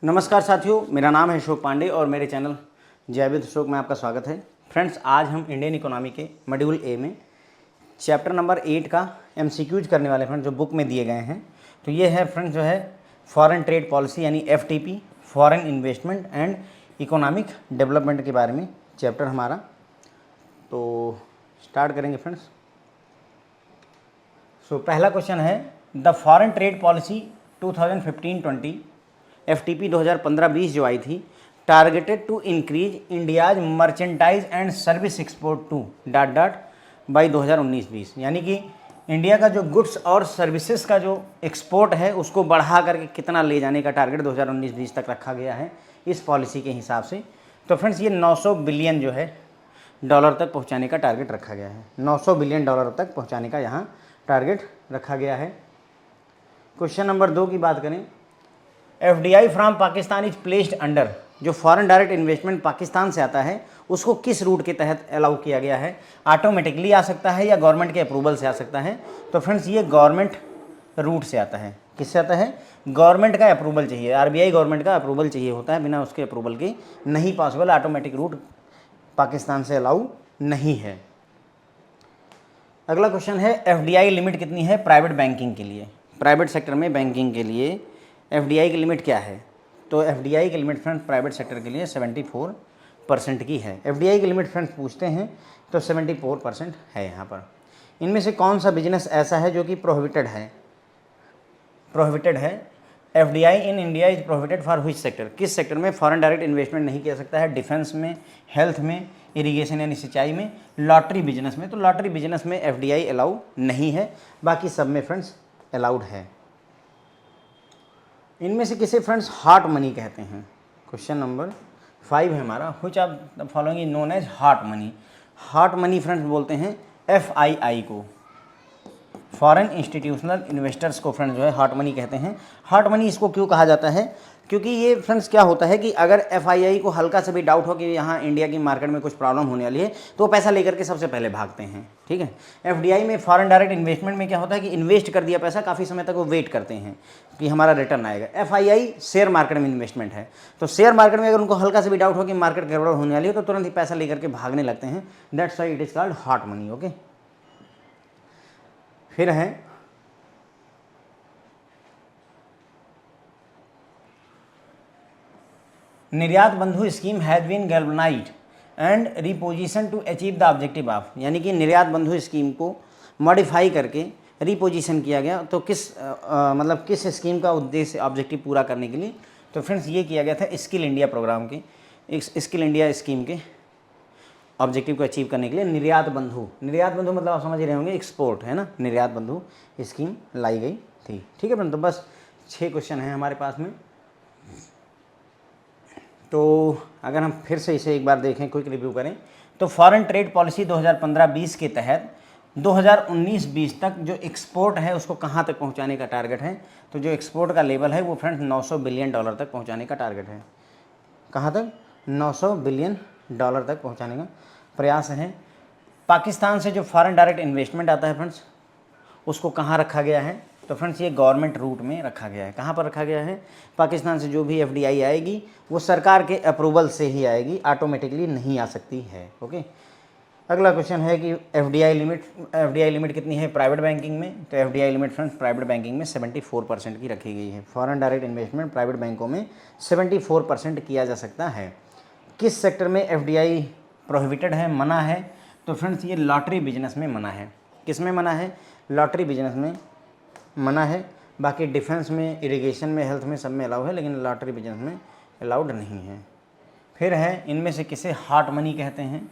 नमस्कार साथियों, मेरा नाम है अशोक पांडे और मेरे चैनल जैविद अशोक में आपका स्वागत है। फ्रेंड्स, आज हम इंडियन इकोनॉमी के मॉड्यूल ए में चैप्टर नंबर 8 का एमसीक्यूज करने वाले फ्रेंड्स, जो बुक में दिए गए हैं। तो ये है फ्रेंड्स जो है फॉरेन ट्रेड पॉलिसी यानी FTP, foreign investment and economic development के बारे में चैप्टर हमारा। तो स्टार्ट करेंगे फ्रेंड्स। सो पहला क्वेश्चन है, the foreign trade policy 2015-20 FTP 2015-20 जो आई थी, targeted to increase India's merchandise and service export to dot dot by 2019-20, यानी कि इंडिया का जो गुड्स और सर्विसेज का जो एक्सपोर्ट है उसको बढ़ा करके कितना ले जाने का टारगेट 2019-20 तक रखा गया है इस पॉलिसी के हिसाब से। तो फ्रेंड्स, ये 900 बिलियन जो है डॉलर तक पहुंचाने का टारगेट रखा गया है। 900 बिलियन डॉलर तक पहुंचाने का यहाँ टारगेट रखा गया है। क्वेश्चन नंबर 2 की बात करें, FDI from Pakistan is placed under, जो फॉरेन डायरेक्ट इन्वेस्टमेंट पाकिस्तान से आता है उसको किस रूट के तहत अलाउ किया गया है? ऑटोमेटिकली आ सकता है या गवर्नमेंट के अप्रूवल से आ सकता है? तो फ्रेंड्स, ये गवर्नमेंट रूट से आता है। किससे आता है? गवर्नमेंट का अप्रूवल चाहिए, आरबीआई गवर्नमेंट का अप्रूवल चाहिए होता है, बिना उसके अप्रूवल के नहीं पॉसिबल। ऑटोमेटिक रूट पाकिस्तान से अलाउ नहीं है। अगला क्वेश्चन है, एफडीआई लिमिट कितनी है प्राइवेट बैंकिंग के लिए? प्राइवेट सेक्टर में बैंकिंग के लिए एफडीआई की लिमिट क्या है? तो एफडीआई की लिमिट फ्रेंड्स प्राइवेट सेक्टर के लिए 74% की है। एफडीआई की लिमिट फ्रेंड्स पूछते हैं तो 74% है यहाँ पर। इनमें से कौन सा बिजनेस ऐसा है जो कि प्रोहिबिटेड है? प्रोहिबिटेड है। FDI in India is prohibited for which sector? किस सेक्टर में फॉरेन डायरेक्ट इन्वेस्टमेंट नहीं किया सकता है? डिफेंस में, हेल्थ में, इरिगेशन यानी सिंचाई में, लॉटरी बिजनेस में। तो लॉटरी बिजनेस में एफडीआई अलाउ नहीं है, बाकी सब में फ्रेंड्स अलाउड है। इनमें से किसे फ्रेंड्स हॉट मनी कहते हैं? क्वेश्चन नंबर 5 है हमारा, which of the following is known as hot money? Hot money friends बोलते हैं एफआईआई को, फॉरेन इंस्टीट्यूशनल इन्वेस्टर्स को फ्रेंड्स जो है हॉट मनी कहते हैं। हॉट मनी इसको क्यों कहा जाता है? क्योंकि ये फ्रेंड्स क्या होता है कि अगर एफआईआई को हल्का से भी डाउट हो कि यहाँ इंडिया की मार्केट में कुछ प्रॉब्लम होने वाली है तो वो पैसा लेकर के सबसे पहले भागते हैं। ठीक है। एफडीआई में, फॉरेन डायरेक्ट इन्वेस्टमेंट में क्या होता है कि इन्वेस्ट कर दिया पैसा, काफ़ी समय तक वो वेट करते हैं कि हमारा रिटर्न आएगा। एफआईआई शेयर मार्केट में इन्वेस्टमेंट है, तो शेयर मार्केट में अगर उनको हल्का से भी डाउट हो कि मार्केट गड़बड़ होने वाली है तो तुरंत ही पैसा लेकर के भागने लगते हैं। That's why it is called hot money. Okay. फिर है Niryat Bandhu scheme has been galvanized and reposition to achieve the objective of, यानी कि निर्यात बंधु स्कीम को मॉडिफाई करके रिपोजिशन किया गया। तो मतलब किस स्कीम का उद्देश्य, ऑब्जेक्टिव पूरा करने के लिए? तो फ्रेंड्स, ये किया गया था स्किल इंडिया प्रोग्राम के, स्किल इंडिया स्कीम के ऑब्जेक्टिव को अचीव करने के लिए निर्यात बंधु मतलब आप समझ रहे होंगे एक्सपोर्ट, है ना। निर्यात बंधु स्कीम लाई गई थी। ठीक है फ्रेंड, तो बस 6 क्वेश्चन हैं हमारे पास में। तो अगर हम फिर से इसे एक बार देखें, क्विक रिव्यू करें, तो फॉरेन ट्रेड पॉलिसी 2015-20 के तहत 2019-20 तक जो एक्सपोर्ट है उसको कहाँ तक पहुँचाने का टारगेट है? तो जो एक्सपोर्ट का लेवल है वो फ्रेंड्स 900 बिलियन डॉलर तक पहुँचाने का टारगेट है। कहाँ तक? 900 बिलियन डॉलर तक पहुँचाने का प्रयास है। पाकिस्तान से जो फॉरेन डायरेक्ट इन्वेस्टमेंट आता है फ्रेंड्स, उसको कहाँ रखा गया है? तो फ्रेंड्स, ये गवर्नमेंट रूट में रखा गया है। कहाँ पर रखा गया है? पाकिस्तान से जो भी एफडीआई आएगी वो सरकार के अप्रूवल से ही आएगी, ऑटोमेटिकली नहीं आ सकती है। ओके। अगला क्वेश्चन है कि एफडीआई लिमिट कितनी है प्राइवेट बैंकिंग में? तो FDI limit friends private banking में 74% की रखी गई है। फॉरेन डायरेक्ट इन्वेस्टमेंट प्राइवेट बैंकों में 74% किया जा सकता है। किस सेक्टर में एफडीआई प्रोहिबिटेड है, मना है? तो फ्रेंड्स, ये लॉटरी बिजनेस में मना है। किस में मना है? लॉटरी बिजनेस में मना है। बाकी डिफेंस में, इरिगेशन में, हेल्थ में, सब में अलाउ है, लेकिन लॉटरी बिजनेस में अलाउड नहीं है। फिर है, इनमें से किसे हॉट मनी कहते हैं?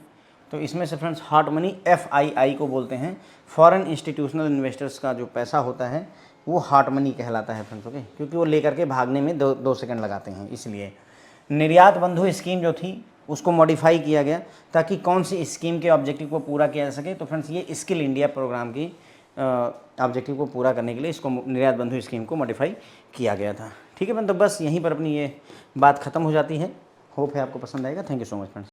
तो इसमें से फ्रेंड्स हॉट मनी एफआईआई को बोलते हैं। फॉरेन इंस्टीट्यूशनल इन्वेस्टर्स का जो पैसा होता है वो हॉट मनी कहलाता है फ्रेंड्स। ओके, क्योंकि वो लेकर के भागने में 2 सेकंड लगाते हैं, इसलिए। निर्यात बंधु स्कीम जो थी उसको मॉडिफाई किया गया ताकि कौन सी स्कीम के ऑब्जेक्टिव को पूरा किया जा सके? तो फ्रेंड्स, ये स्किल इंडिया प्रोग्राम की ऑब्जेक्टिव को पूरा करने के लिए इसको निर्यात बंधु स्कीम को मॉडिफाई किया गया था। ठीक है फ्रेंड, तो बस यहीं पर अपनी ये बात ख़त्म हो जाती है। होप है आपको पसंद आएगा। Thank you so much friends.